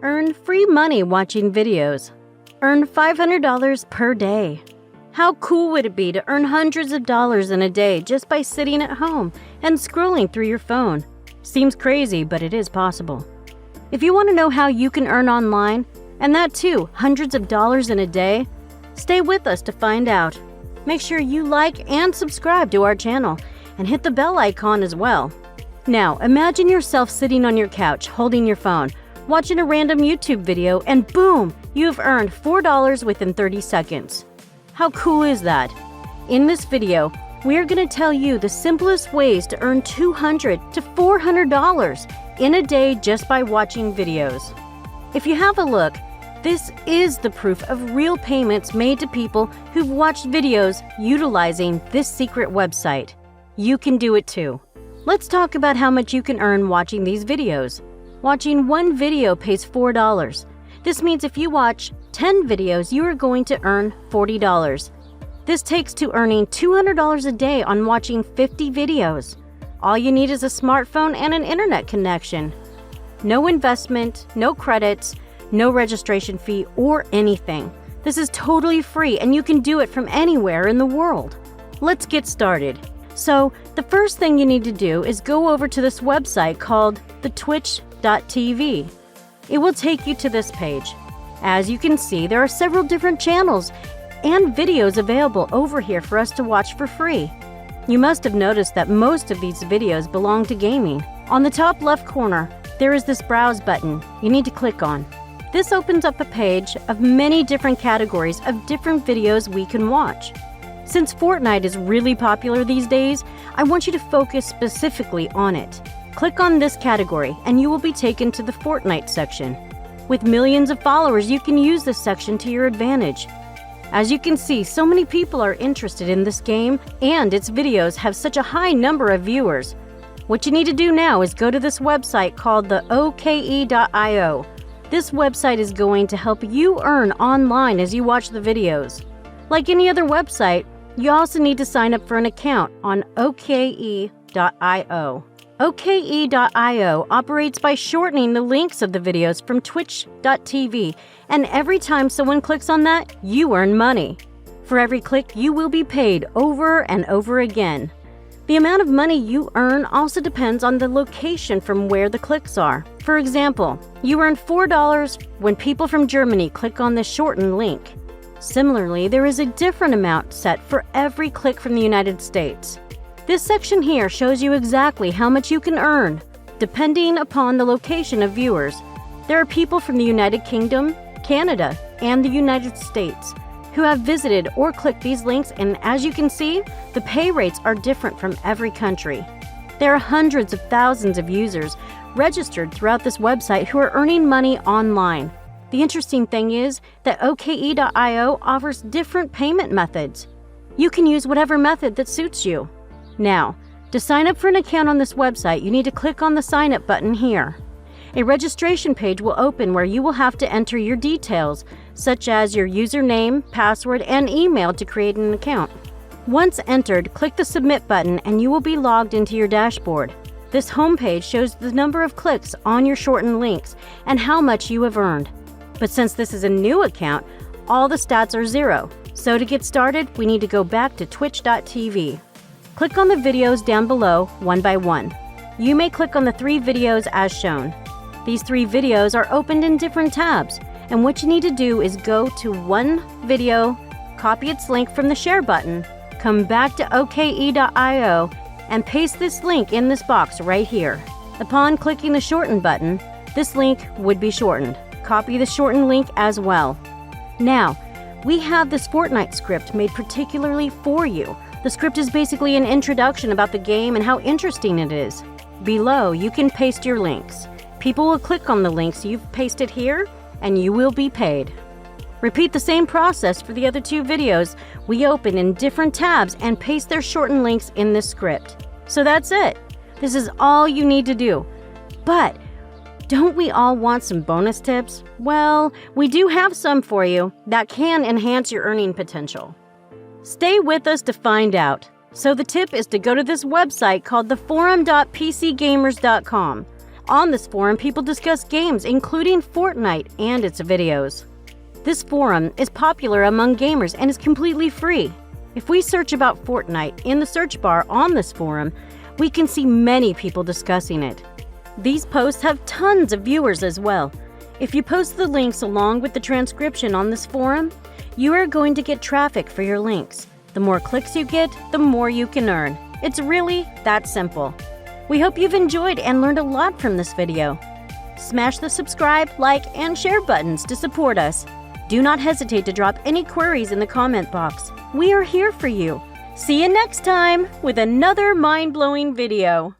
Earn free money watching videos. Earn $500 per day. How cool would it be to earn hundreds of dollars in a day just by sitting at home and scrolling through your phone? Seems crazy, but it is possible. If you want to know how you can earn online, and that too, hundreds of dollars in a day, stay with us to find out. Make sure you like and subscribe to our channel and hit the bell icon as well. Now, imagine yourself sitting on your couch holding your phone, watching a random YouTube video, and boom, you've earned $4 within 30 seconds. How cool is that? In this video, we are going to tell you the simplest ways to earn $200 to $400 in a day just by watching videos. If you have a look, this is the proof of real payments made to people who've watched videos utilizing this secret website. You can do it too. Let's talk about how much you can earn watching these videos. Watching one video pays $4. This means if you watch 10 videos, you are going to earn $40. This takes to earning $200 a day on watching 50 videos. All you need is a smartphone and an internet connection. No investment, no credits, no registration fee or anything. This is totally free and you can do it from anywhere in the world. Let's get started. So, the first thing you need to do is go over to this website called thetwitch.tv. It will take you to this page. As you can see, there are several different channels and videos available over here for us to watch for free. You must have noticed that most of these videos belong to gaming. On the top left corner, there is this browse button you need to click on. This opens up a page of many different categories of different videos we can watch. Since Fortnite is really popular these days, I want you to focus specifically on it. Click on this category and you will be taken to the Fortnite section. With millions of followers, you can use this section to your advantage. As you can see, so many people are interested in this game and its videos have such a high number of viewers. What you need to do now is go to this website called the OKE.io. This website is going to help you earn online as you watch the videos. Like any other website, you also need to sign up for an account on OKE.io. OKE.io operates by shortening the links of the videos from twitch.tv, and every time someone clicks on that, you earn money. For every click, you will be paid over and over again. The amount of money you earn also depends on the location from where the clicks are. For example, you earn $4 when people from Germany click on this shortened link. Similarly, there is a different amount set for every click from the United States. This section here shows you exactly how much you can earn, depending upon the location of viewers. There are people from the United Kingdom, Canada, and the United States who have visited or clicked these links, and as you can see, the pay rates are different from every country. There are hundreds of thousands of users registered throughout this website who are earning money online. The interesting thing is that OKE.io offers different payment methods. You can use whatever method that suits you. Now, to sign up for an account on this website, you need to click on the sign up button here. A registration page will open where you will have to enter your details, such as your username, password, and email to create an account. Once entered, click the submit button and you will be logged into your dashboard. This homepage shows the number of clicks on your shortened links and how much you have earned. But since this is a new account, all the stats are 0. So to get started, we need to go back to twitch.tv. Click on the videos down below one by one. You may click on the 3 videos as shown. These 3 videos are opened in different tabs, and what you need to do is go to one video, copy its link from the share button, come back to OKE.io, and paste this link in this box right here. Upon clicking the shorten button, this link would be shortened. Copy the shortened link as well. Now, we have this Fortnite script made particularly for you. The script is basically an introduction about the game and how interesting it is. Below, you can paste your links. People will click on the links you've pasted here, and you will be paid. Repeat the same process for the other 2 videos we open in different tabs and paste their shortened links in this script. So that's it. This is all you need to do. But don't we all want some bonus tips? Well, we do have some for you that can enhance your earning potential. Stay with us to find out. So the tip is to go to this website called theforum.pcgamers.com. On this forum, people discuss games, including Fortnite and its videos. This forum is popular among gamers and is completely free. If we search about Fortnite in the search bar on this forum, we can see many people discussing it. These posts have tons of viewers as well. If you post the links along with the transcription on this forum, you are going to get traffic for your links. The more clicks you get, the more you can earn. It's really that simple. We hope you've enjoyed and learned a lot from this video. Smash the subscribe, like, and share buttons to support us. Do not hesitate to drop any queries in the comment box. We are here for you. See you next time with another mind-blowing video.